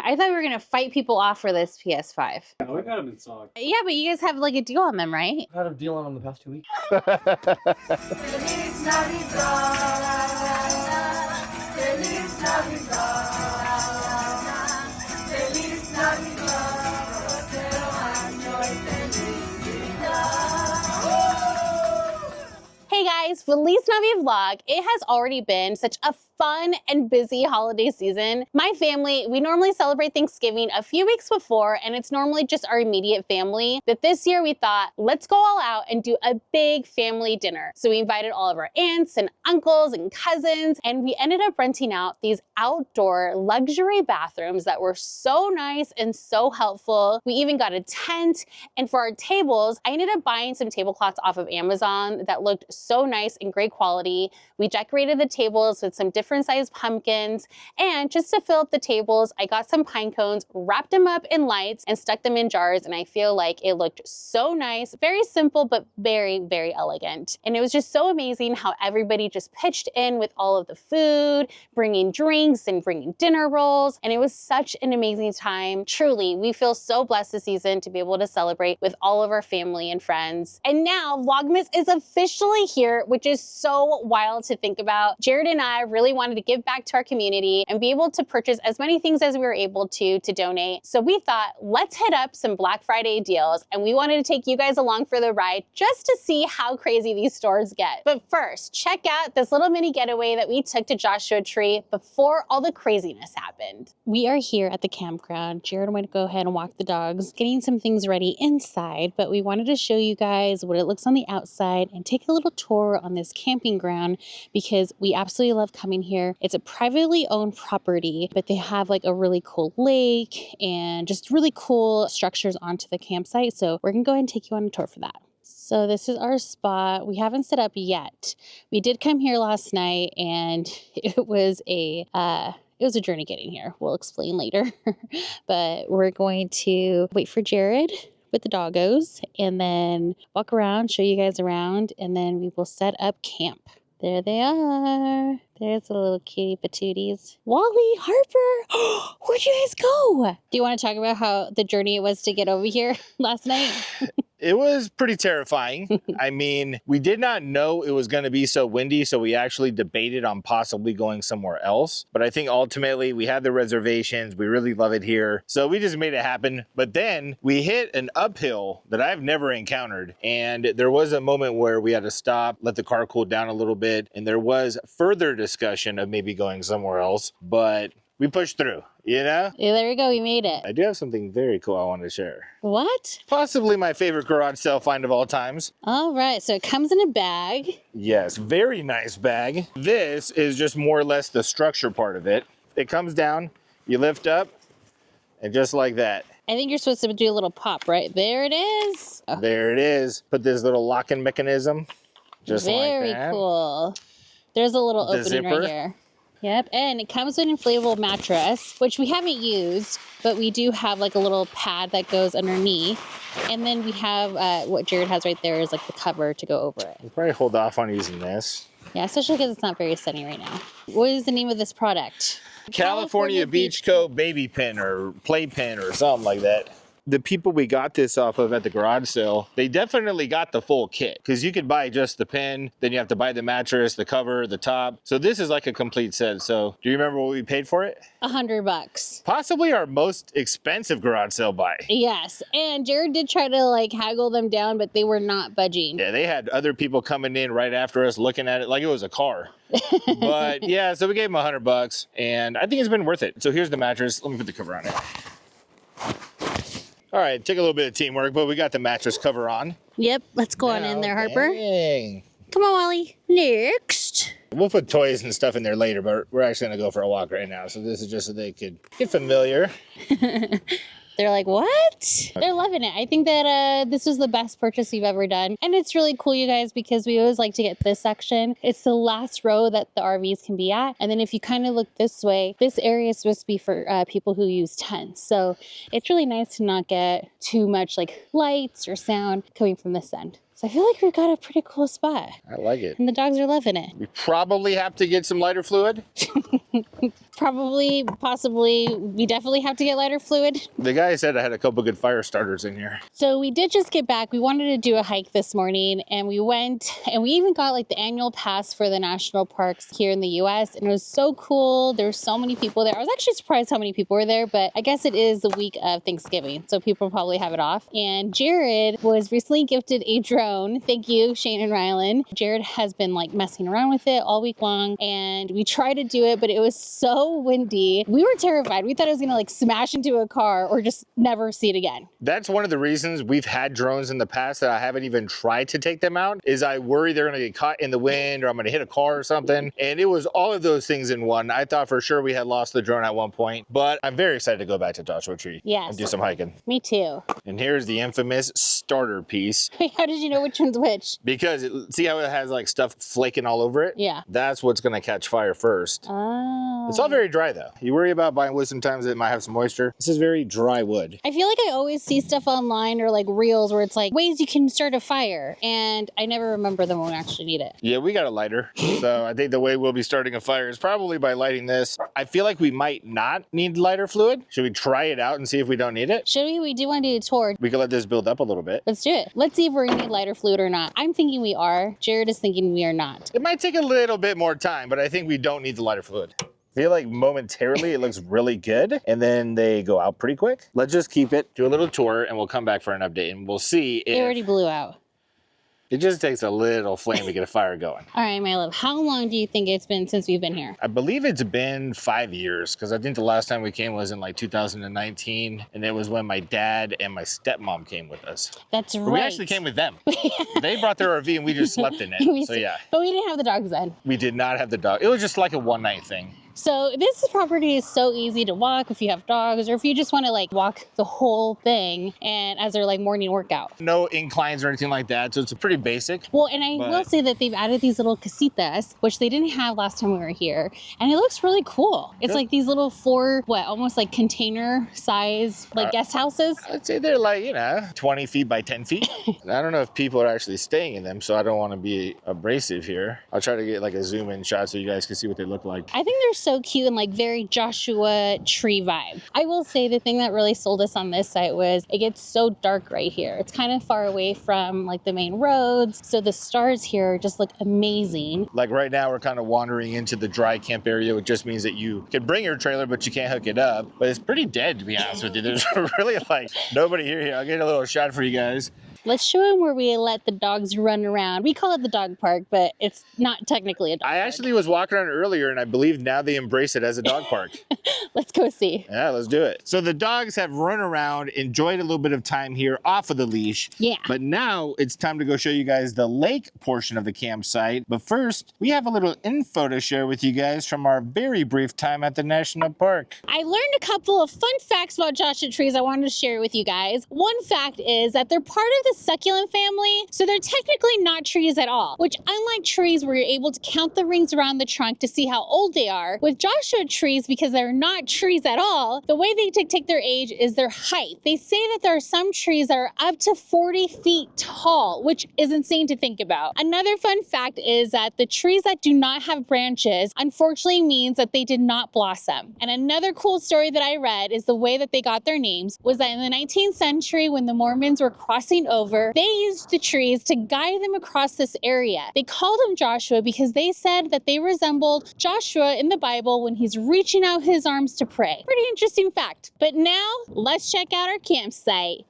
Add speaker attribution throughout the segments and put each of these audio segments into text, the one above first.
Speaker 1: I thought we were gonna fight people off for this PS5.
Speaker 2: No, we got them in stock.
Speaker 1: Yeah, but you guys have like a deal on them, right?
Speaker 2: I had a deal on them the past 2 weeks.
Speaker 1: Hey guys, Feliz Navidad vlog. It has already been such a fun and busy holiday season. My family, we normally celebrate Thanksgiving a few weeks before, and it's normally just our immediate family. But this year we thought, let's go all out and do a big family dinner. So we invited all of our aunts and uncles and cousins, and we ended up renting out these outdoor luxury bathrooms that were so nice and so helpful. We even got a tent, and for our tables, I ended up buying some tablecloths off of Amazon that looked so nice and great quality. We decorated the tables with some different sized pumpkins, and just to fill up the tables, I got some pine cones, wrapped them up in lights, and stuck them in jars, and I feel like it looked so nice. Very simple, but very, very elegant. And it was just so amazing how everybody just pitched in with all of the food, bringing drinks and bringing dinner rolls, and it was such an amazing time. Truly, we feel so blessed this season to be able to celebrate with all of our family and friends. And now VlogMas is officially here, which is so wild to think about. Jared and I really wanted to give back to our community and be able to purchase as many things as we were able to donate. So we thought, let's hit up some Black Friday deals, and we wanted to take you guys along for the ride just to see how crazy these stores get. But first, check out this little mini getaway that we took to Joshua Tree before all the craziness happened. We are here at the campground. Jared went to go ahead and walk the dogs, getting some things ready inside, but we wanted to show you guys what it looks on the outside and take a little tour on this camping ground because we absolutely love coming here. It's a privately owned property, but they have like a really cool lake and just really cool structures onto the campsite. So we're gonna go ahead and take you on a tour for that. So this is our spot. We haven't set up yet. We did come here last night, and it was a journey getting here. We'll explain later. But we're going to wait for Jared with the doggos and then walk around, show you guys around, and then we will set up camp. There they are. There's the little kitty patooties. Wally, Harper, where'd you guys go? Do you want to talk about how the journey it was to get over here last night?
Speaker 3: It was pretty terrifying. I mean, we did not know it was going to be so windy, so we actually debated on possibly going somewhere else. But I think ultimately we had the reservations. We really love it here. So we just made it happen. But then we hit an uphill that I've never encountered. And there was a moment where we had to stop, let the car cool down a little bit. And there was further discussion of maybe going somewhere else. But we pushed through, you know?
Speaker 1: Yeah, there we go. We made it.
Speaker 3: I do have something very cool I want to share.
Speaker 1: What?
Speaker 3: Possibly my favorite garage sale find of all times.
Speaker 1: All right. So it comes in a bag.
Speaker 3: Yes, very nice bag. This is just more or less the structure part of it. It comes down, you lift up, and just like that.
Speaker 1: I think you're supposed to do a little pop, right? There it is. Oh.
Speaker 3: There it is. Put this little locking mechanism, just like that.
Speaker 1: Very cool. There's a little opening right here. Yep, and it comes with an inflatable mattress, which we haven't used, but we do have like a little pad that goes underneath. And then we have what Jared has right there is like the cover to go over it.
Speaker 3: We'll probably hold off on using this.
Speaker 1: Yeah, especially because it's not very sunny right now. What is the name of this product?
Speaker 3: California Beach Coat baby pin or play pin or something like that. The people we got this off of at the garage sale, they definitely got the full kit because you could buy just the pin, then you have to buy the mattress, the cover, the top. So this is like a complete set. So do you remember what we paid for it?
Speaker 1: $100.
Speaker 3: Possibly our most expensive garage sale buy.
Speaker 1: Yes, and Jared did try to like haggle them down, but they were not budging.
Speaker 3: Yeah, they had other people coming in right after us looking at it like it was a car. But yeah, so we gave them $100 and I think it's been worth it. So here's the mattress. Let me put the cover on it. All right, took a little bit of teamwork, but we got the mattress cover on.
Speaker 1: Yep, let's go on in there, Harper.
Speaker 3: Dang.
Speaker 1: Come on, Wally. Next.
Speaker 3: We'll put toys and stuff in there later, but we're actually gonna go for a walk right now. So this is just so they could get familiar.
Speaker 1: They're like, what? They're loving it. I think that this was the best purchase we've ever done. And it's really cool, you guys, because we always like to get this section. It's the last row that the RVs can be at. And then if you kind of look this way, this area is supposed to be for people who use tents. So it's really nice to not get too much like lights or sound coming from this end. So I feel like we've got a pretty cool spot.
Speaker 3: I like it.
Speaker 1: And the dogs are loving it.
Speaker 3: We probably have to get some lighter fluid.
Speaker 1: Probably, possibly, we definitely have to get lighter fluid.
Speaker 3: The guy said I had a couple good fire starters in here.
Speaker 1: So we did just get back. We wanted to do a hike this morning and we went and we even got like the annual pass for the national parks here in the US, and it was so cool. There were so many people there. I was actually surprised how many people were there, but I guess it is the week of Thanksgiving, so people probably have it off. And Jared was recently gifted a drone. Thank you, Shane and Rylan. Jared has been like messing around with it all week long, and we tried to do it, but it was so windy. We were terrified. We thought it was gonna like smash into a car or just never see it again.
Speaker 3: That's one of the reasons we've had drones in the past that I haven't even tried to take them out, is I worry they're gonna get caught in the wind or I'm gonna hit a car or something. And it was all of those things in one. I thought for sure we had lost the drone at one point, but I'm very excited to go back to Joshua Tree and do some hiking.
Speaker 1: Me too.
Speaker 3: And here's the infamous starter piece.
Speaker 1: How did you know which one's which?
Speaker 3: Because see how it has like stuff flaking all over it?
Speaker 1: Yeah.
Speaker 3: That's what's gonna catch fire first.
Speaker 1: Oh.
Speaker 3: It's all very dry though. You worry about buying wood sometimes it might have some moisture. This is very dry wood.
Speaker 1: I feel like I always see stuff online or like reels where it's like ways you can start a fire, and I never remember them when we actually need it.
Speaker 3: Yeah, we got a lighter. So I think the way we'll be starting a fire is probably by lighting this. I feel like we might not need lighter fluid. Should we try it out and see if we don't need it?
Speaker 1: Should we? We do want to do a tour.
Speaker 3: We could let this build up a little bit.
Speaker 1: Let's do it. Let's see if we're gonna need lighter fluid or not. I'm thinking we are. Jared is thinking we are not.
Speaker 3: It might take a little bit more time, but I think we don't need the lighter fluid. I feel like momentarily it looks really good and then they go out pretty quick. Let's just keep it, do a little tour, and we'll come back for an update and we'll see if
Speaker 1: It already blew out.
Speaker 3: it just takes a little flame to get a fire going.
Speaker 1: All right, my love. How long do you think it's been since we've been here?
Speaker 3: I believe it's been 5 years because I think the last time we came was in like 2019, and it was when my dad and my stepmom came with us.
Speaker 1: That's right.
Speaker 3: We actually came with them. They brought their RV and we just slept in it. So yeah.
Speaker 1: But we didn't have the dogs then.
Speaker 3: We did not have the dog. It was just like a one night thing.
Speaker 1: So this property is so easy to walk if you have dogs or if you just want to like walk the whole thing and as their like morning workout.
Speaker 3: No inclines or anything like that, so it's pretty basic.
Speaker 1: Well, and I will say that they've added these little casitas, which they didn't have last time we were here, and it looks really cool. It's like these little almost like container size like guest houses.
Speaker 3: I'd say they're like, 20 feet by 10 feet. And I don't know if people are actually staying in them, so I don't want to be abrasive here. I'll try to get like a zoom in shot so you guys can see what they look like.
Speaker 1: I think they're so cute and like very Joshua Tree vibe. I will say the thing that really sold us on this site was it gets so dark right here. It's kind of far away from like the main roads, so the stars here just look amazing.
Speaker 3: Like right now we're kind of wandering into the dry camp area, which just means that you can bring your trailer but you can't hook it up. But it's pretty dead, to be honest with you. There's really like nobody here. I'll get a little shot for you guys.
Speaker 1: Let's show them where we let the dogs run around. We call it the dog park, but it's not technically a dog park.
Speaker 3: I actually was walking around earlier and I believe now they embrace it as a dog park.
Speaker 1: Let's go see.
Speaker 3: Yeah, let's do it. So the dogs have run around, enjoyed a little bit of time here off of the leash.
Speaker 1: Yeah.
Speaker 3: But now it's time to go show you guys the lake portion of the campsite. But first, we have a little info to share with you guys from our very brief time at the national park.
Speaker 1: I learned a couple of fun facts about Joshua trees I wanted to share with you guys. One fact is that they're part of the succulent family, so they're technically not trees at all, which unlike trees where you're able to count the rings around the trunk to see how old they are, with Joshua trees, because they're not trees at all, the way they take their age is their height. They say that there are some trees that are up to 40 feet tall, which is insane to think about. Another fun fact is that the trees that do not have branches unfortunately means that they did not blossom. And another cool story that I read is the way that they got their names was that in the 19th century when the Mormons were crossing over, they used the trees to guide them across this area. They called him Joshua because they said that they resembled Joshua in the Bible when he's reaching out his arms to pray. Pretty interesting fact. But now, let's check out our campsite.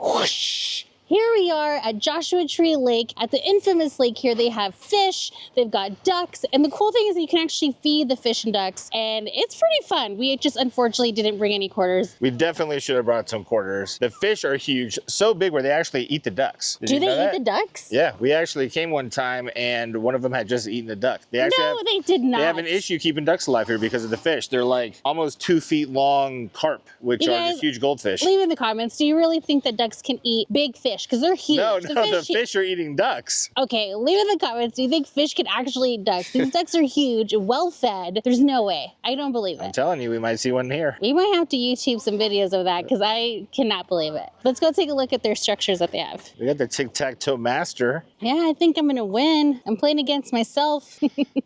Speaker 1: Whoosh! Here we are at Joshua Tree Lake. At the infamous lake here, they have fish, they've got ducks, and the cool thing is that you can actually feed the fish and ducks, and it's pretty fun. We just unfortunately didn't bring any quarters.
Speaker 3: We definitely should have brought some quarters. The fish are huge, so big where they actually eat the ducks.
Speaker 1: Do they eat the ducks?
Speaker 3: Yeah, we actually came one time and one of them had just eaten the duck.
Speaker 1: No, they did not.
Speaker 3: They have an issue keeping ducks alive here because of the fish. They're like almost 2 feet long carp, which are just huge goldfish.
Speaker 1: Leave in the comments, do you really think that ducks can eat big fish fish because they're huge.
Speaker 3: No, the fish are eating ducks.
Speaker 1: Okay, leave in the comments. Do you think fish can actually eat ducks? These ducks are huge, well fed. There's no way. I don't believe it.
Speaker 3: I'm telling you, we might see one here.
Speaker 1: We might have to YouTube some videos of that because I cannot believe it. Let's go take a look at their structures that they have.
Speaker 3: We got the tic-tac-toe master.
Speaker 1: Yeah, I think I'm gonna win. I'm playing against myself.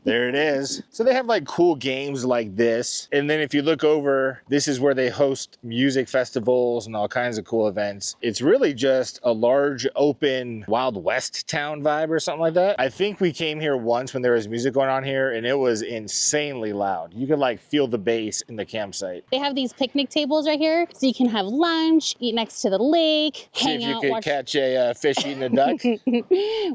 Speaker 3: There it is. So they have like cool games like this. And then if you look over, this is where they host music festivals and all kinds of cool events. It's really just a large open Wild West town vibe or something like that. I think we came here once when there was music going on here and it was insanely loud. You could like feel the bass in the campsite.
Speaker 1: They have these picnic tables right here so you can have lunch, eat next to the lake, hang
Speaker 3: See if
Speaker 1: out,
Speaker 3: you could catch a fish eating a duck.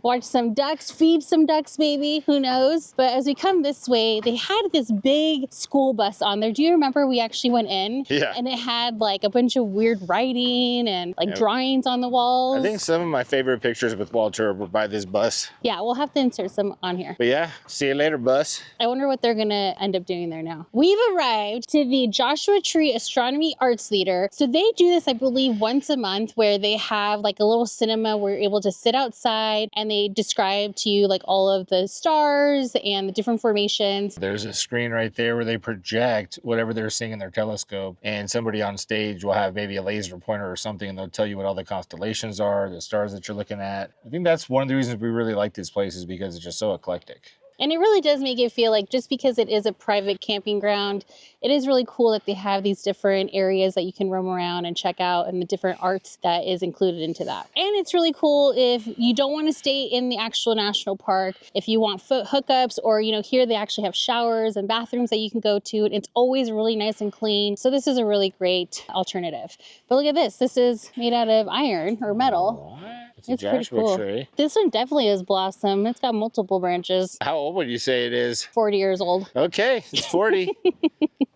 Speaker 1: watch some ducks, feed some ducks maybe, who knows. But as we come this way, they had this big school bus on there. Do you remember we actually went in?
Speaker 3: Yeah.
Speaker 1: And it had like a bunch of weird writing and like drawings on the walls.
Speaker 3: I think some of my favorite pictures with Walter were by this bus.
Speaker 1: Yeah, we'll have to insert some on here.
Speaker 3: But yeah, see you later, bus.
Speaker 1: I wonder what they're gonna end up doing there now. We've arrived to the Joshua Tree Astronomy Arts Theater. So they do this, I believe, once a month where they have like a little cinema where you're able to sit outside and they describe to you like all of the stars and the different formations.
Speaker 3: There's a screen right there where they project whatever they're seeing in their telescope, and somebody on stage will have maybe a laser pointer or something, and they'll tell you what all the constellations are, the stars that you're looking at. I think that's one of the reasons we really like this place, is because it's just so eclectic.
Speaker 1: And it really does make it feel like just because it is a private camping ground, it is really cool that they have these different areas that you can roam around and check out and the different arts that is included into that. And it's really cool if you don't want to stay in the actual national park, if you want foot hookups, or, you know, here they actually have showers and bathrooms that you can go to. It's always really nice and clean. So this is a really great alternative. But look at this. This is made out of iron or metal.
Speaker 3: It's pretty cool. Tree.
Speaker 1: This one definitely has blossom. It's got multiple branches.
Speaker 3: How old would you say it is?
Speaker 1: 40 years old.
Speaker 3: Okay, it's 40.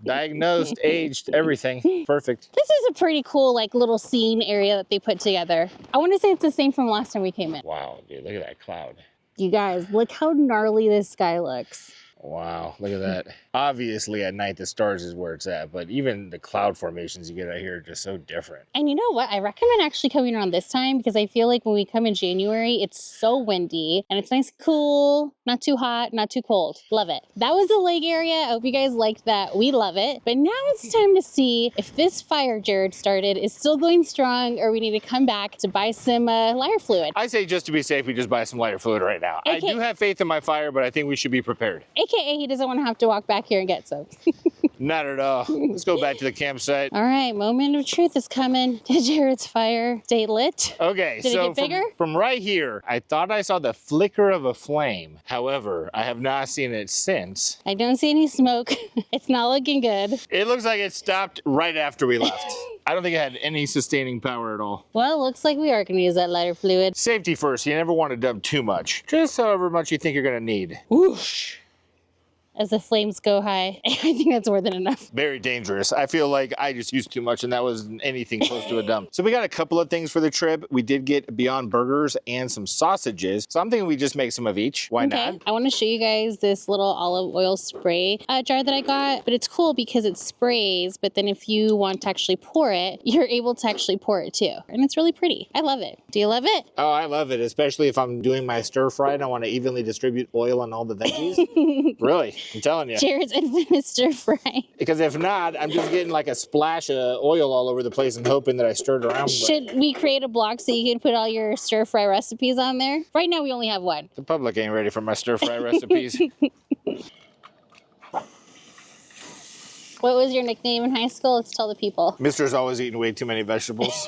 Speaker 3: Diagnosed, aged, everything. Perfect.
Speaker 1: This is a pretty cool like little scene area that they put together. I want to say it's the same from last time we came in.
Speaker 3: Wow, dude, look at that cloud.
Speaker 1: You guys, look how gnarly this sky looks.
Speaker 3: Wow, look at that. Obviously at night the stars is where it's at, but even the cloud formations you get out here are just so different.
Speaker 1: And you know what? I recommend actually coming around this time because I feel like when we come in January, it's so windy and it's nice and cool, not too hot, not too cold. Love it. That was the lake area. I hope you guys liked that. We love it. But now it's time to see if this fire Jared started is still going strong or we need to come back to buy some lighter fluid.
Speaker 3: I say just to be safe, we just buy some lighter fluid right now. I do have faith in my fire, but I think we should be prepared.
Speaker 1: AKA he doesn't want to have to walk back here and get some.
Speaker 3: Not at all. Let's go back to the campsite.
Speaker 1: All right, moment of truth is coming. Did Jared's fire stay lit?
Speaker 3: Okay,
Speaker 1: Did
Speaker 3: so
Speaker 1: it get bigger?
Speaker 3: From right here, I thought I saw the flicker of a flame. However, I have not seen it since.
Speaker 1: I don't see any smoke. It's not looking good.
Speaker 3: It looks like it stopped right after we left. I don't think it had any sustaining power at all.
Speaker 1: Well, looks like we are going to use that lighter fluid.
Speaker 3: Safety first. You never want to dump too much. Just however much you think you're going to need.
Speaker 1: Whoosh. As the flames go high. I think that's more than enough.
Speaker 3: Very dangerous. I feel like I just used too much and that wasn't anything close to a dump. So we got a couple of things for the trip. We did get Beyond Burgers and some sausages. So I'm thinking we just make some of each. Why not?
Speaker 1: I want to show you guys this little olive oil spray jar that I got. But it's cool because it sprays, but then if you want to actually pour it, you're able to actually pour it too. And it's really pretty. I love it. Do you love it?
Speaker 3: Oh, I love it. Especially if I'm doing my stir fry and I want to evenly distribute oil on all the veggies. Really? I'm telling you.
Speaker 1: Jared's infamous stir fry.
Speaker 3: Because if not, I'm just getting like a splash of oil all over the place and hoping that I stirred around.
Speaker 1: Should we create a blog so you can put all your stir fry recipes on there? Right now we only have one.
Speaker 3: The public ain't ready for my stir fry recipes.
Speaker 1: What was your nickname in high school? Let's tell the people.
Speaker 3: Mister's always eating way too many vegetables.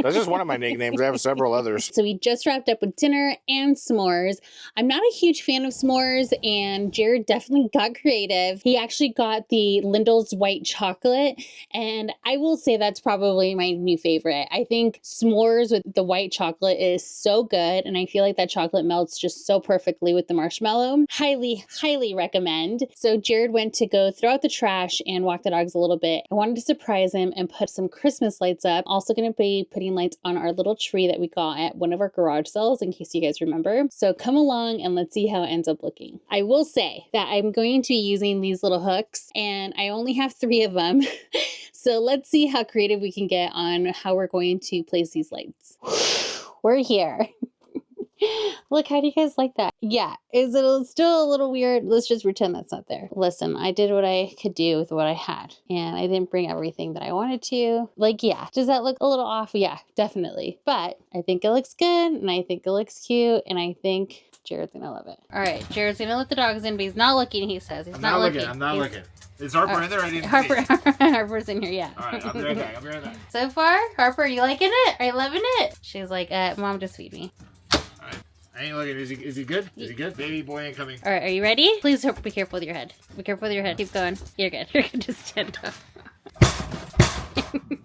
Speaker 3: That's just one of my nicknames. I have several others.
Speaker 1: So we just wrapped up with dinner and s'mores. I'm not a huge fan of s'mores, and Jared definitely got creative. He actually got the Lindel's white chocolate, and I will say that's probably my new favorite. I think s'mores with the white chocolate is so good, and I feel like that chocolate melts just so perfectly with the marshmallow. Highly, highly recommend. So Jared went to go throw out the trash and walk the dogs a little bit. I wanted to surprise him and put some Christmas lights up. Also going to be putting lights on our little tree that we got at one of our garage sales, in case you guys remember. So come along and let's see how it ends up looking. I will say that I'm going to be using these little hooks, and I only have 3 of them. So let's see how creative we can get on how we're going to place these lights. we're here. Look, how do you guys like that? Yeah, is it still a little weird? Let's just pretend that's not there. Listen, I did what I could do with what I had, and I didn't bring everything that I wanted to. Like, yeah, does that look a little off? Yeah, definitely. But I think it looks good, and I think it looks cute, and I think Jared's gonna love it. All right, Jared's gonna let the dogs in, but he's not looking, he says. He's not looking.
Speaker 3: I'm not looking. Is Harper in there? I didn't
Speaker 1: Harper's in here, yeah.
Speaker 3: All right, I'll be right back.
Speaker 1: So far, Harper, are you liking it? Are you loving it? She's like, Mom, just feed me.
Speaker 3: I ain't looking. Is he good? Is he good? Baby boy ain't coming.
Speaker 1: All right, are you ready? Please be careful with your head. Be careful with your head. Keep going. You're good. You're good. Just stand up.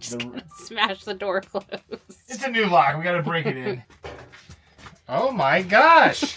Speaker 1: Just gonna smash the door closed.
Speaker 3: It's a new lock. We gotta break it in. Oh my gosh!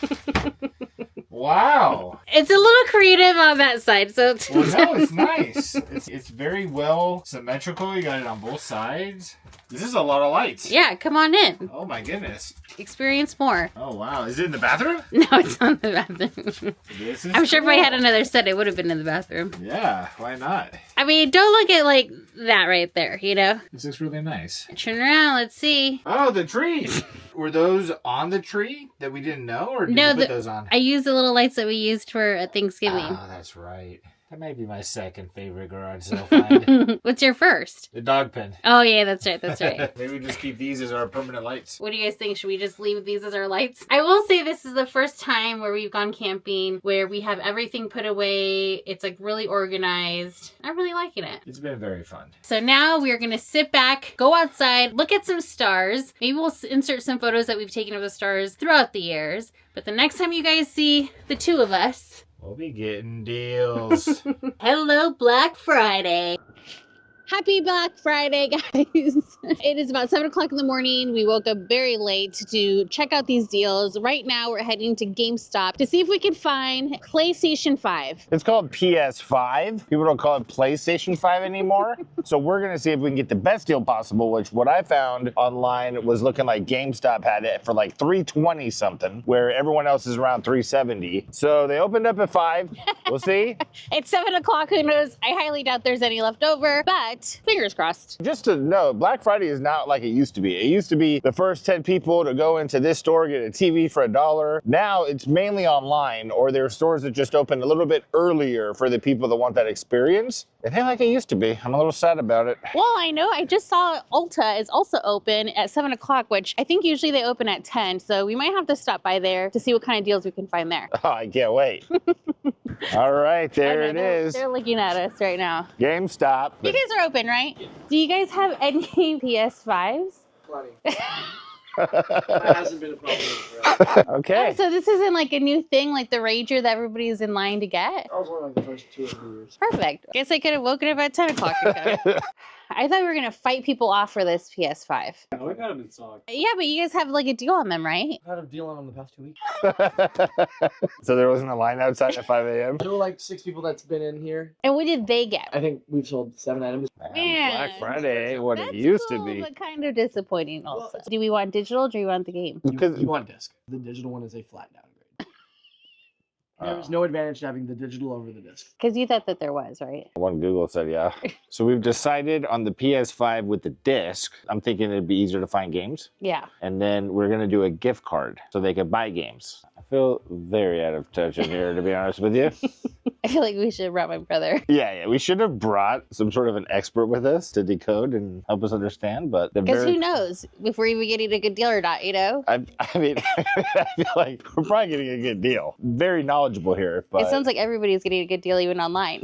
Speaker 3: Wow.
Speaker 1: It's a little creative on that side, so it's...
Speaker 3: Well, no, it's nice. It's very well symmetrical. You got it on both sides. This is a lot of lights.
Speaker 1: Yeah, come on in.
Speaker 3: Oh my goodness.
Speaker 1: Experience more.
Speaker 3: Oh wow. Is it in the bathroom?
Speaker 1: No, it's not in the bathroom.
Speaker 3: This is
Speaker 1: I'm sure
Speaker 3: cool.
Speaker 1: if I had another set, it would have been in the bathroom.
Speaker 3: Yeah, why not?
Speaker 1: I mean, don't look at like that right there, you know?
Speaker 3: This looks really nice.
Speaker 1: Turn around, let's see.
Speaker 3: Oh, the trees. Were those on the tree that we didn't know, or did
Speaker 1: No,
Speaker 3: you put those on?
Speaker 1: I used the little lights that we used for Thanksgiving.
Speaker 3: Oh, that's right. That might be my second favorite garage sale find.
Speaker 1: What's your first?
Speaker 3: The dog pen.
Speaker 1: Oh, yeah, that's right. That's right.
Speaker 3: Maybe we just keep these as our permanent lights.
Speaker 1: What do you guys think? Should we just leave these as our lights? I will say this is the first time where we've gone camping where we have everything put away. It's like really organized. I'm really liking it.
Speaker 3: It's been very fun.
Speaker 1: So now we're going to sit back, go outside, look at some stars. Maybe we'll insert some photos that we've taken of the stars throughout the years. But the next time you guys see the two of us,
Speaker 3: we'll be getting deals.
Speaker 1: hello, Black Friday. Happy Black Friday, guys. It is about 7 o'clock in the morning. We woke up very late to check out these deals. Right now, we're heading to GameStop to see if we can find PlayStation 5.
Speaker 3: It's called PS5. People don't call it PlayStation 5 anymore. So we're going to see if we can get the best deal possible, which what I found online was looking like GameStop had it for like $320 something, where everyone else is around $370. So they opened up at 5. We'll see.
Speaker 1: It's 7 o'clock. Who knows? I highly doubt there's any left over, but fingers crossed.
Speaker 3: Just to know, Black Friday is not like it used to be. It used to be the first 10 people to go into this store, get a TV for $1. Now it's mainly online, or there are stores that just open a little bit earlier for the people that want that experience. It ain't like it used to be. I'm a little sad about it.
Speaker 1: Well, I know. I just saw Ulta is also open at 7 o'clock, which I think usually they open at 10. So we might have to stop by there to see what kind of deals we can find there.
Speaker 3: Oh, I can't wait. All right, there it is.
Speaker 1: They're looking at us right now.
Speaker 3: GameStop.
Speaker 1: You guys are open, right? Yeah. Do you guys have any PS5s?
Speaker 2: Plenty. That hasn't been a problem for us.
Speaker 3: Okay.
Speaker 1: Oh, so this isn't like a new thing, like the Rager that everybody's in line to get?
Speaker 2: I was one of the first 2 or 3 years.
Speaker 1: Perfect. Guess I could have woken up at 10 o'clock. I thought we were going to fight people off for this PS5.
Speaker 2: No, we got them in stock.
Speaker 1: Yeah, but you guys have like a deal on them, right?
Speaker 2: I had a deal on them the past 2 weeks.
Speaker 3: So there wasn't a line outside at 5 a.m.?
Speaker 2: There were like 6 people that's been in here.
Speaker 1: And what did they get?
Speaker 2: I think we've sold 7 items.
Speaker 1: Man,
Speaker 3: Black Friday ain't what
Speaker 1: That's
Speaker 3: it used
Speaker 1: cool,
Speaker 3: to be.
Speaker 1: but kind of disappointing also. Do we want digital or do we want the game?
Speaker 3: Because
Speaker 2: You want disc. The digital one is a flat downgrade. There's no advantage to having the digital over the disc.
Speaker 1: Because you thought that there was, right?
Speaker 3: one Google said, yeah. So we've decided on the PS5 with the disc. I'm thinking it'd be easier to find games.
Speaker 1: Yeah.
Speaker 3: And then we're going to do a gift card so they can buy games. I feel very out of touch in here, to be honest with you.
Speaker 1: I feel like we should have brought my brother.
Speaker 3: Yeah, we should have brought some sort of an expert with us to decode and help us understand, but
Speaker 1: Because who knows if we're even getting a good deal or not, you know?
Speaker 3: I mean, I feel like we're probably getting a good deal. Very knowledgeable here, but
Speaker 1: It sounds like everybody's getting a good deal even online.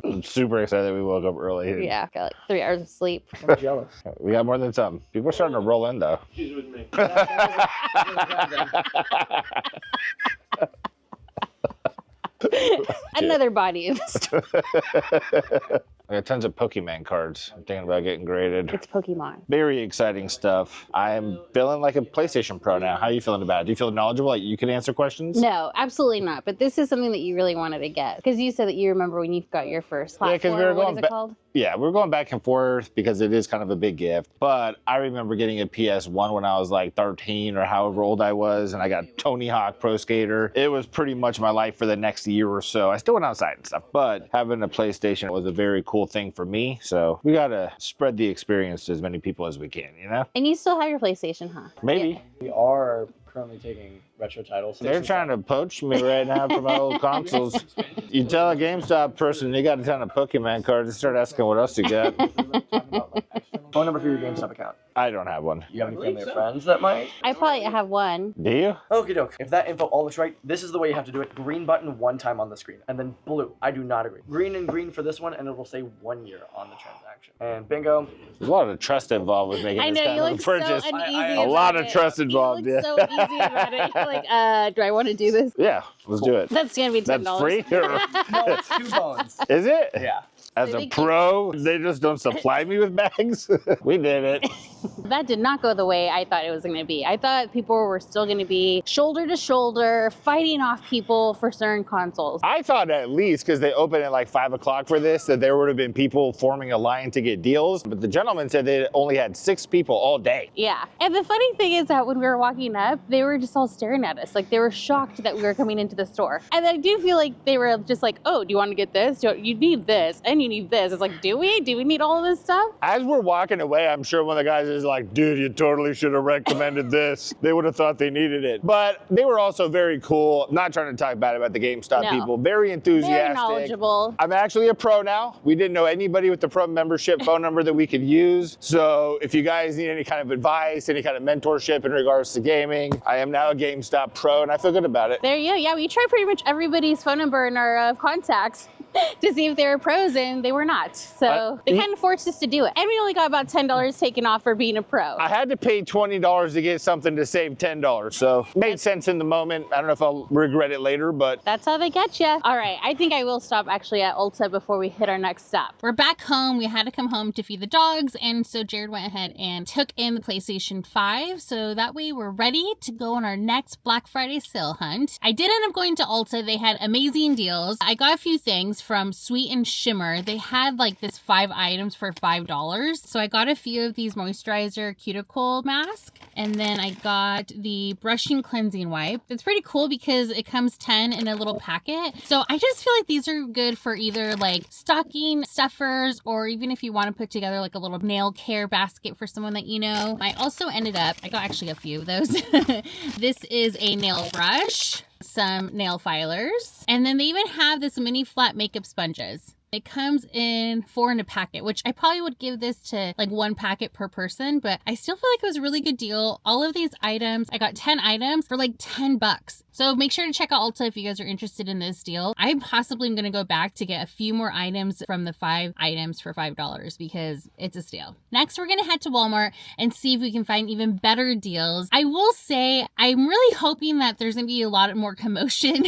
Speaker 3: I'm super excited that we woke up early.
Speaker 1: Yeah, got like 3 hours of sleep.
Speaker 2: I'm jealous.
Speaker 3: We got more than some. People are starting to roll in, though.
Speaker 2: She's with me.
Speaker 1: Another body of stuff.
Speaker 3: I got tons of Pokemon cards. I'm thinking about getting graded.
Speaker 1: It's Pokemon.
Speaker 3: Very exciting stuff. I'm feeling like a PlayStation Pro now. How are you feeling about it? Do you feel knowledgeable? Like you can answer questions?
Speaker 1: No, absolutely not. But this is something that you really wanted to get. Because you said that you remember when you got your first platform.
Speaker 3: Yeah, because we were
Speaker 1: what
Speaker 3: going
Speaker 1: is it
Speaker 3: back.
Speaker 1: called?
Speaker 3: Yeah, we're going back and forth because it is kind of a big gift. But I remember getting a PS1 when I was like 13 or however old I was, and I got Tony Hawk Pro Skater. It was pretty much my life for the next year or so. I still went outside and stuff, but having a PlayStation was a very cool cool thing for me. So we gotta spread the experience to as many people as we can, you know?
Speaker 1: And you still have your PlayStation, huh?
Speaker 3: Maybe.
Speaker 2: We are currently taking retro titles.
Speaker 3: They're trying to poach me right now for my old consoles. You tell a GameStop person you got a ton of Pokemon cards and start asking what else you got.
Speaker 2: Phone number for your GameStop account.
Speaker 3: I don't have one.
Speaker 2: You have any family or friends that might?
Speaker 1: I probably have one.
Speaker 3: Do you?
Speaker 2: Okie doke. If that info all looks right, this is the way you have to do it. Green button one time on the screen, and then blue. I do not agree. Green and green for this one, and it will say 1 year on the transaction. And bingo.
Speaker 3: There's a lot of trust involved with making
Speaker 1: I
Speaker 3: this
Speaker 1: know,
Speaker 3: kind
Speaker 1: you
Speaker 3: of
Speaker 1: look
Speaker 3: a purchase.
Speaker 1: so uneasy
Speaker 2: A
Speaker 1: about
Speaker 3: lot of
Speaker 1: it.
Speaker 3: trust involved,
Speaker 1: You look so easy about it. You're like, do I want to do this?
Speaker 3: Yeah, let's do it.
Speaker 1: That's gonna be $10.
Speaker 3: That's free? Or-
Speaker 2: No, it's 2 bones.
Speaker 3: Is it?
Speaker 2: Yeah.
Speaker 3: As
Speaker 1: So
Speaker 3: a
Speaker 1: they keep-
Speaker 3: pro, they just don't supply me with bags? We did it.
Speaker 1: That did not go the way I thought it was going to be. I thought people were still going to be shoulder to shoulder fighting off people for certain consoles.
Speaker 3: I thought at least, because they opened at like 5 o'clock for this, that there would have been people forming a line to get deals. But the gentleman said they only had 6 people all day.
Speaker 1: Yeah. And the funny thing is that when we were walking up, they were just all staring at us. Like they were shocked that we were coming into the store. And I do feel like they were just like, oh, do you want to get this? You need this and you need this. It's like, do we? Do we need all of this stuff?
Speaker 3: As we're walking away, I'm sure one of the guys is like, dude, you totally should have recommended this. They would have thought they needed it. But they were also very cool. Not trying to talk bad about the GameStop
Speaker 1: No.
Speaker 3: people. Very enthusiastic.
Speaker 1: Very knowledgeable.
Speaker 3: I'm actually a pro now. We didn't know anybody with the pro membership phone number that we could use. So if you guys need any kind of advice, any kind of mentorship in regards to gaming, I am now a GameStop pro and I feel good about it.
Speaker 1: There you go. Yeah, we tried pretty much everybody's phone number in our contacts to see if they were pros, and they were not. So they kind of forced us to do it. And we only got about $10 taken off for being a pro.
Speaker 3: I had to pay $20 to get something to save $10. So made sense in the moment. I don't know if I'll regret it later, but
Speaker 1: That's how they get you. All right, I think I will stop actually at Ulta before we hit our next stop. We're back home. We had to come home to feed the dogs, and so Jared went ahead and took in the PlayStation 5, so that way we're ready to go on our next Black Friday sale hunt. I did end up going to Ulta. They had amazing deals. I got a few things from Sweet and Shimmer. They had like this 5 items for $5. So I got a few of these moisturizer cuticle mask, and then I got the brushing cleansing wipe. It's pretty cool because it comes 10 in a little packet. So I just feel like these are good for either like stocking stuffers, or even if you want to put together like a little nail care basket for someone that you know. I also ended up, I got actually a few of those. This is a nail brush, some nail filers, and then they even have this mini flat makeup sponges. It comes in 4 in a packet, which I probably would give this to like 1 packet per person, but I still feel like it was a really good deal. All of these items, I got 10 items for like $10. So make sure to check out Ulta if you guys are interested in this deal. I'm possibly going to go back to get a few more items from the 5 items for $5 because it's a steal. Next, we're going to head to Walmart and see if we can find even better deals. I will say, I'm really hoping that there's going to be a lot more commotion.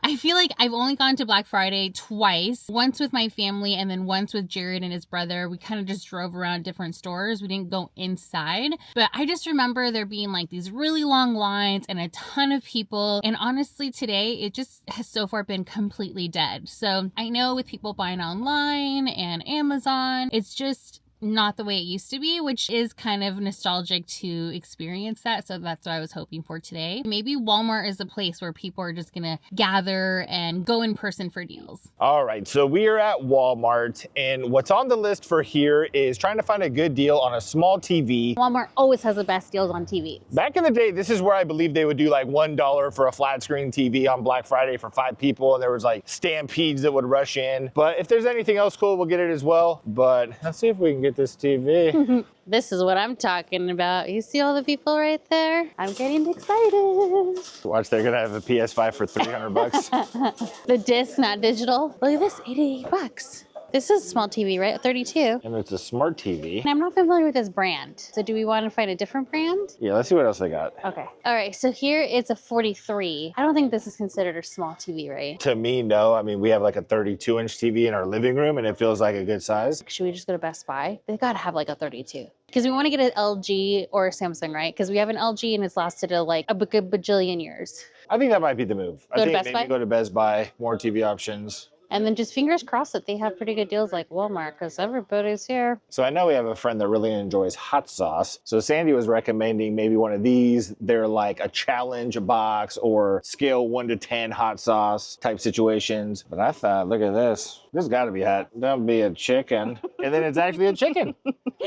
Speaker 1: I feel like I've only gone to Black Friday twice, once with my family and then once with Jared and his brother. We kind of just drove around different stores. We didn't go inside, but I just remember there being like these really long lines and a ton of people. And honestly, today it just has so far been completely dead. So I know with people buying online and Amazon, it's just not the way it used to be, which is kind of nostalgic to experience that. So that's what I was hoping for today. Maybe Walmart is a place where people are just gonna gather and go in person for deals.
Speaker 3: all right, so we are at Walmart, and what's on the list for here is trying to find a good deal on a small TV.
Speaker 1: Walmart always has the best deals on TVs.
Speaker 3: Back in the day, this is where I believe they would do like $1 for a flat screen TV on Black Friday for 5 people, and there was like stampedes that would rush in. But if there's anything else cool, we'll get it as well. But let's see if we can get this TV.
Speaker 1: This is what I'm talking about. You see all the people right there? I'm getting excited.
Speaker 3: Watch, they're gonna have a PS5 for $300.
Speaker 1: The disc, not digital. Look at this, $88. This is a small TV, right? 32.
Speaker 3: And it's a smart TV.
Speaker 1: And I'm not familiar with this brand. So do we want to find a different brand?
Speaker 3: Yeah, let's see what else they got.
Speaker 1: Okay. All right, so here it's a 43. I don't think this is considered a small TV, right?
Speaker 3: To me, no. I mean, we have like a 32-inch TV in our living room, and it feels like a good size.
Speaker 1: Should we just go to Best Buy? They've got to have like a 32. Because we want to get an LG or a Samsung, right? Because we have an LG and it's lasted like a good bajillion years.
Speaker 3: I think that might be the move.
Speaker 1: Go
Speaker 3: I
Speaker 1: to
Speaker 3: think
Speaker 1: Best
Speaker 3: maybe
Speaker 1: Buy?
Speaker 3: go to Best Buy, more TV options.
Speaker 1: And then just fingers crossed that they have pretty good deals like Walmart, because everybody's here.
Speaker 3: So I know we have a friend that really enjoys hot sauce. So Sandy was recommending maybe one of these. They're like a challenge box or scale 1 to 10 hot sauce type situations. But I thought, look at this. This got to be hot. Don't be a chicken. And then it's actually a chicken.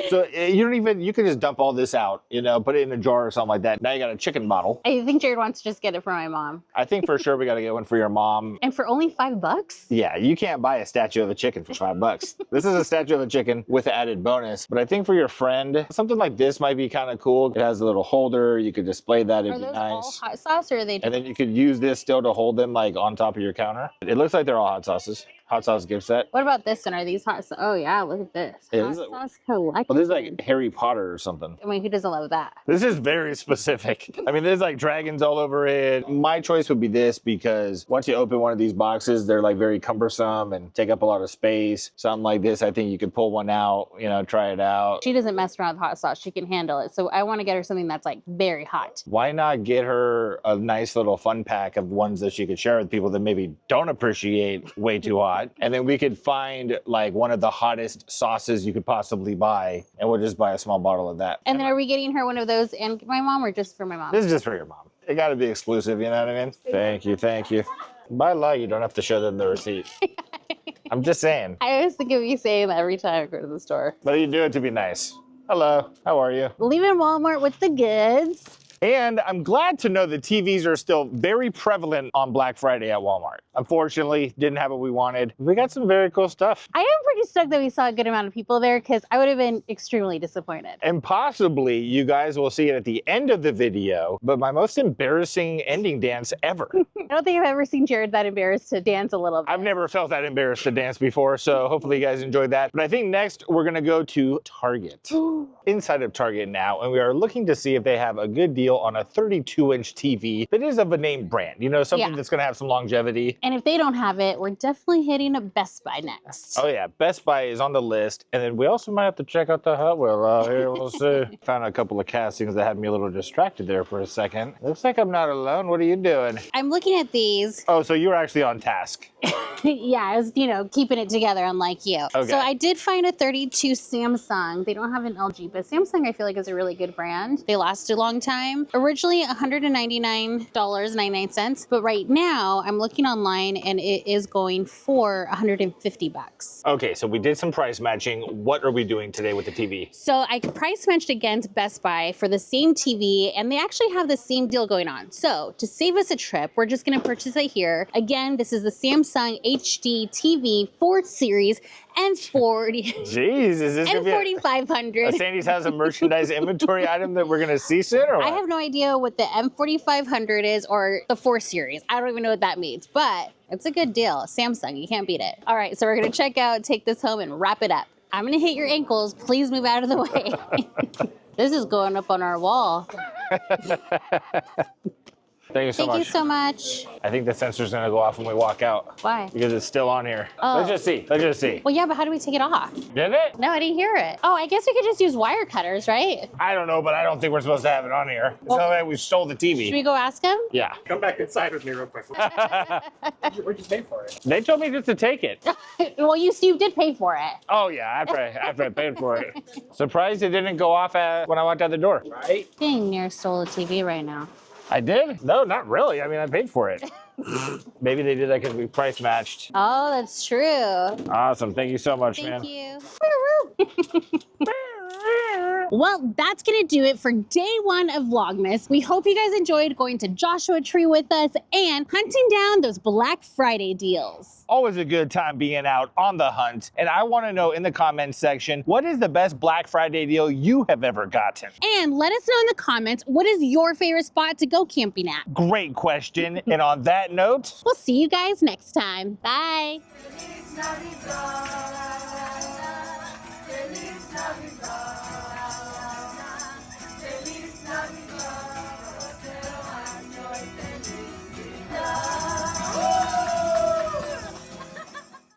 Speaker 3: So you can just dump all this out, you know, put it in a jar or something like that. Now you got a chicken bottle.
Speaker 1: I think Jared wants to just get it for my mom.
Speaker 3: I think for sure we got to get one for your mom.
Speaker 1: And for only $5?
Speaker 3: Yeah, you can't buy a statue of a chicken for $5. This is a statue of a chicken with an added bonus. But I think for your friend, something like this might be kind of cool. It has a little holder. You could display that. It'd
Speaker 1: Are
Speaker 3: be
Speaker 1: those
Speaker 3: nice.
Speaker 1: all hot sauce, or are they?
Speaker 3: And then you could use this still to hold them like on top of your counter. It looks like they're all hot sauces. Hot sauce gift set.
Speaker 1: What about this one? Are these hot sauce? Oh yeah, look at this.
Speaker 3: Yeah,
Speaker 1: Hot
Speaker 3: this is
Speaker 1: sauce collection.
Speaker 3: Well, this is like Harry Potter or something.
Speaker 1: I mean, who doesn't love that?
Speaker 3: This is very specific. I mean, there's like dragons all over it. My choice would be this because once you open one of these boxes, they're like very cumbersome and take up a lot of space. Something like this, I think you could pull one out, you know, try it out.
Speaker 1: She doesn't mess around with hot sauce. She can handle it. So I want to get her something that's like very hot.
Speaker 3: Why not get her a nice little fun pack of ones that she could share with people that maybe don't appreciate way too hot? And then we could find like one of the hottest sauces you could possibly buy, and we'll just buy a small bottle of that.
Speaker 1: And then are we getting her one of those and my mom, or just for my mom?
Speaker 3: This is just for your mom. It got to be exclusive, you know what I mean? Thank you, thank you. By law, you don't have to show them the receipt. I'm just saying.
Speaker 1: I always think of you saying that every time I go to the store.
Speaker 3: But you do it to be nice. Hello, how are you?
Speaker 1: Leaving Walmart with the goods.
Speaker 3: And I'm glad to know that TVs are still very prevalent on Black Friday at Walmart. Unfortunately, didn't have what we wanted. We got some very cool stuff.
Speaker 1: I am pretty stoked that we saw a good amount of people there, because I would have been extremely disappointed.
Speaker 3: And possibly you guys will see it at the end of the video, but my most embarrassing ending dance ever.
Speaker 1: I don't think I've ever seen Jared that embarrassed to dance a little bit.
Speaker 3: I've never felt that embarrassed to dance before, so hopefully you guys enjoyed that. But I think next we're gonna go to Target. Inside of Target now, and we are looking to see if they have a good deal on a 32-inch TV that is of a name brand, you know, something that's gonna have some longevity.
Speaker 1: And if they don't have it, we're definitely hitting a Best Buy next.
Speaker 3: Oh yeah, Best Buy is on the list. And then we also might have to check out the Hot Wheel out here, we'll see. Found a couple of castings that had me a little distracted there for a second. Looks like I'm not alone, what are you doing?
Speaker 1: I'm looking at these.
Speaker 3: Oh, so you were actually on task.
Speaker 1: Yeah, I was, you know, keeping it together unlike you.
Speaker 3: Okay.
Speaker 1: So I did find a 32 Samsung. They don't have an LG, but Samsung I feel like is a really good brand. They last a long time. Originally $199.99, but right now I'm looking online and it is going for $150.
Speaker 3: Okay, so we did some price matching. What are we doing today with the TV?
Speaker 1: So I price matched against Best Buy for the same TV, and they actually have the same deal going on. So to save us a trip, we're just gonna purchase it here. Again, this is the Samsung HD TV 4 Series and 40
Speaker 3: Jeez, is this
Speaker 1: and
Speaker 3: gonna be
Speaker 1: 4500.
Speaker 3: Sandy's has a merchandise inventory item that we're gonna see soon, or what?
Speaker 1: I have no idea what the M4500 is or the 4 Series. I don't even know what that means, but it's a good deal. Samsung, you can't beat it. All right, so we're gonna check out, take this home, and wrap it up. I'm gonna hit your ankles. Please move out of the way. This is going up on our wall.
Speaker 3: Thank you so much.
Speaker 1: Thank you so much.
Speaker 3: I think the sensor's gonna go off when we walk out.
Speaker 1: Why?
Speaker 3: Because it's still on here.
Speaker 1: Oh.
Speaker 3: Let's just see. Let's just see.
Speaker 1: Well, yeah, but how do we take it off?
Speaker 3: Did it?
Speaker 1: No, I didn't hear it. Oh, I guess we could just use wire cutters, right?
Speaker 3: I don't know, but I don't think we're supposed to have it on here. It's not like we stole the TV.
Speaker 1: Should we go ask him?
Speaker 3: Yeah.
Speaker 2: Come back inside with me real quick. Where'd you pay for it?
Speaker 3: They told me just to take it.
Speaker 1: Well, you did pay for it.
Speaker 3: Oh yeah, after I paid for it. Surprised it didn't go off when I walked out the door.
Speaker 2: Right?
Speaker 1: Dang, near stole a TV right now.
Speaker 3: I did? No, not really. I mean, I paid for it. Maybe they did that because we price matched.
Speaker 1: Oh, that's true.
Speaker 3: Awesome. Thank you so much, man.
Speaker 1: Thank you. Well, that's gonna do it for day one of Vlogmas. We hope you guys enjoyed going to Joshua Tree with us and hunting down those Black Friday deals.
Speaker 3: Always a good time being out on the hunt. And I want to know in the comments section, what is the best Black Friday deal you have ever gotten?
Speaker 1: And let us know in the comments, what is your favorite spot to go camping at?
Speaker 3: Great question. And on that note,
Speaker 1: We'll see you guys next time. Bye.
Speaker 4: Feliz Navidad, Feliz Navidad.